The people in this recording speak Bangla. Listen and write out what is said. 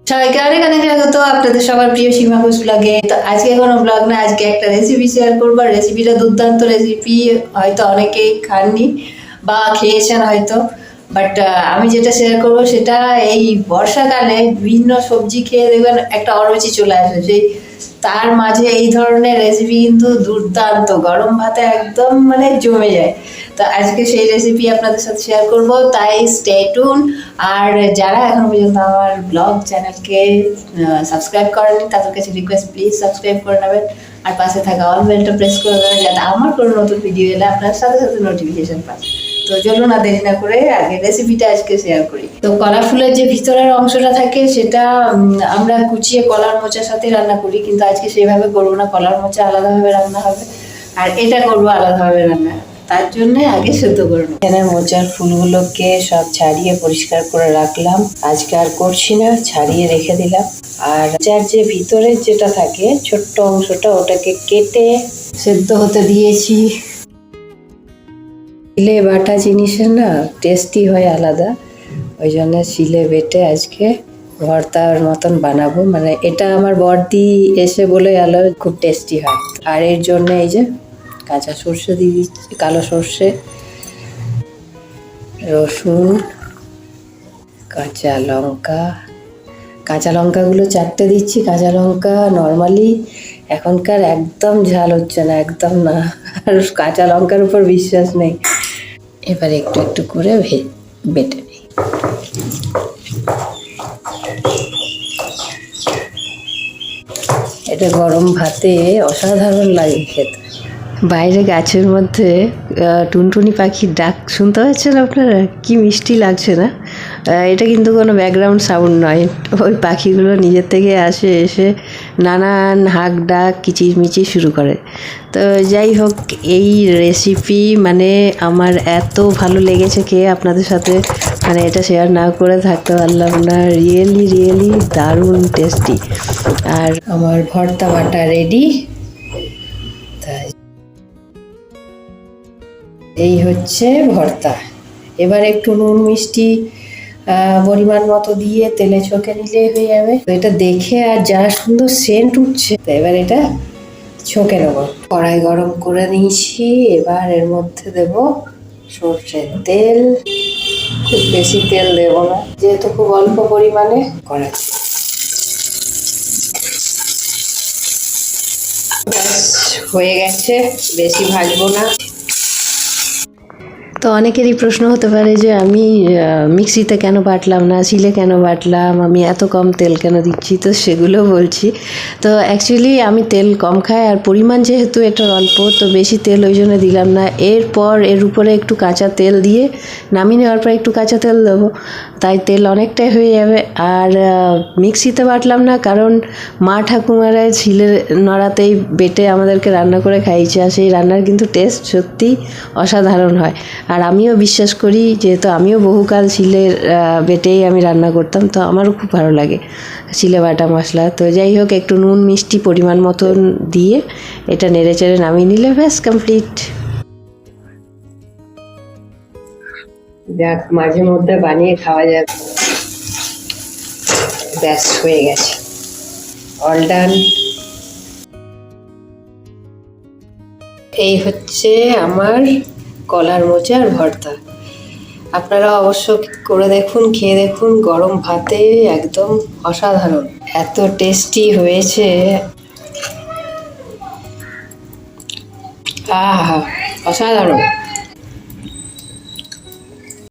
সবাইকে অনেক অনেক স্বাগত আপনাদের সবার প্রিয় সীমা ঘোষ ব্লগে। তো আজকে কোনো ব্লগ না, আজকে একটা রেসিপি শেয়ার করবো। রেসিপিটা দুর্দান্ত রেসিপি, হয়তো অনেকেই খাননি বা খেয়েছেন হয়তো, বাট আমি যেটা শেয়ার করবো সেটা এই বর্ষাকালে বিভিন্ন সবজি খেয়ে দেখবেন একটা অরুচি চলে আসে, সেই তার মাঝে এই ধরনের রেসিপি কিন্তু দুর্দান্ত, গরম ভাতে একদম মানে জমে যায়। তো আজকে সেই রেসিপি আপনাদের সাথে শেয়ার করব, তাই স্টে টুন। আর যারা এখন পর্যন্ত আমার ব্লগ চ্যানেলকে সাবস্ক্রাইব করেনি তাদের কাছে রিকোয়েস্ট, প্লিজ সাবস্ক্রাইব করে নেবেন আর পাশে থাকা অল বেলটা প্রেস করে দেবেন, যাতে আমার কোনো নতুন ভিডিও এলে আপনার সাথে সাথে নোটিফিকেশন পান। তো চলুন না দেরি না করে আগে রেসিপিটা আজকে শেয়ার করি। তো কলা ফুলের যে ভিতরের অংশটা থাকে সেটা আমরা কুচিয়ে কলার মোচার সাথে রান্না করি, কিন্তু আজকে সেইভাবে করবো না। কলার মোচা আলাদাভাবে রান্না হবে আর এটা করবো আলাদাভাবে রান্না। তার জন্য আগে সেদ্ধ করবো। এখানে মোচার ফুলগুলোকে সব ছাড়িয়ে পরিষ্কার করে রাখলাম, আজকে আর করছি না, ছাড়িয়ে রেখে দিলাম। আর যার যে ভিতরের যেটা থাকে ছোট্ট অংশটা, ওটাকে কেটে সেদ্ধ হতে দিয়েছি। শিলে বাটা জিনিসের না টেস্টি হয় আলাদা, ওই জন্য শিলে বেটে আজকে ভর্তার মতন বানাবো। মানে এটা আমার বড়দি এসে বলে গেল খুব টেস্টি হয়। আর এর জন্য এই যে কাঁচা সর্ষে দিয়ে দিচ্ছি, কালো সর্ষে, রসুন, কাঁচা লঙ্কা। কাঁচা লঙ্কাগুলো 4টে দিচ্ছি। কাঁচা লঙ্কা নর্মালি এখনকার একদম ঝাল হচ্ছে না, একদম না, আর কাঁচা লঙ্কার উপর বিশ্বাস নেই। এবার একটু একটু করে বেটে নিই। এটা গরম ভাতে অসাধারণ লাগে খেতে। বাইরে গাছের মধ্যে টুনটুনি পাখির ডাক শুনতে পাচ্ছেন আপনারা? কি মিষ্টি লাগছে না? এটা কিন্তু কোনো ব্যাকগ্রাউন্ড সাউন্ড নয়, ওই পাখিগুলো নিজের থেকে আসে, এসে নানান হাঁক ডাক কিচিরমিচির শুরু করে। তো যাই হোক, এই রেসিপি মানে আমার এত ভালো লেগেছে খেয়ে, আপনাদের সাথে মানে এটা শেয়ার না করে থাকতে পারলাম না। রিয়েলি রিয়েলি দারুণ টেস্টি। আর আমার ভর্তা বাটা রেডি। তাই এই হচ্ছে ভর্তা। এবার একটু নুন মিষ্টি পরিমাণ মতো দিয়ে তেলে ছকে নিলে হয়ে যাবে। তো এটা দেখে আর যা সুন্দর সেন্ট উঠছে, তো এবার এটা ছকে নেব। কড়াই গরম করে নিয়েছি, এবার এর মধ্যে দেব সর্ষের তেল। খুব বেশি তেল দেব না, যেহেতু খুব অল্প পরিমাণে করা। ব্যাস হয়ে গেছে, বেশি ভাজবো না। তো অনেকেরই প্রশ্ন হতে পারে যে আমি মিক্সিতে কেন বাটলাম না, শিলে কেন বাটলাম, আমি এত কম তেল কেন দিচ্ছি। তো সেগুলো বলছি। তো অ্যাকচুয়ালি আমি তেল কম খাই, আর পরিমাণ যেহেতু এটা অল্প, তো বেশি তেল ওই জন্য দিলাম না। এরপর এর উপরে একটু কাঁচা তেল দিয়ে নামিয়ে নেওয়ার পর একটু কাঁচা তেল দেবো, তাই তেল অনেকটাই হয়ে যাবে। আর মিক্সিতে বাটলাম না, কারণ মা ঠাকুমারা শিলে নড়াতেই বেটে আমাদেরকে রান্না করে খাইয়েছে, আর সেই রান্নার কিন্তু টেস্ট সত্যি অসাধারণ হয়। আর আমিও বিশ্বাস করি, যেহেতু আমিও বহুকাল শিলের বেটেই আমি রান্না করতাম, তো আমারও খুব ভালো লাগে শিলে বাটা মশলা। তো যাই হোক, একটু নুন মিষ্টি পরিমাণ মতন দিয়ে এটা নেড়ে চেড়ে নামিয়ে নিলে ব্যাস কমপ্লিট। যাক, মাঝে মধ্যে বানিয়ে খাওয়া যাবে। ব্যাস হয়ে গেছে, অল ডান। এই হচ্ছে আমার কলার মোচার ভর্তা। আপনারা অবশ্য করে দেখুন, খেয়ে দেখুন, গরম ভাতে একদম অসাধারণ, এত টেস্টি হয়েছে। আহা, অসাধারণ।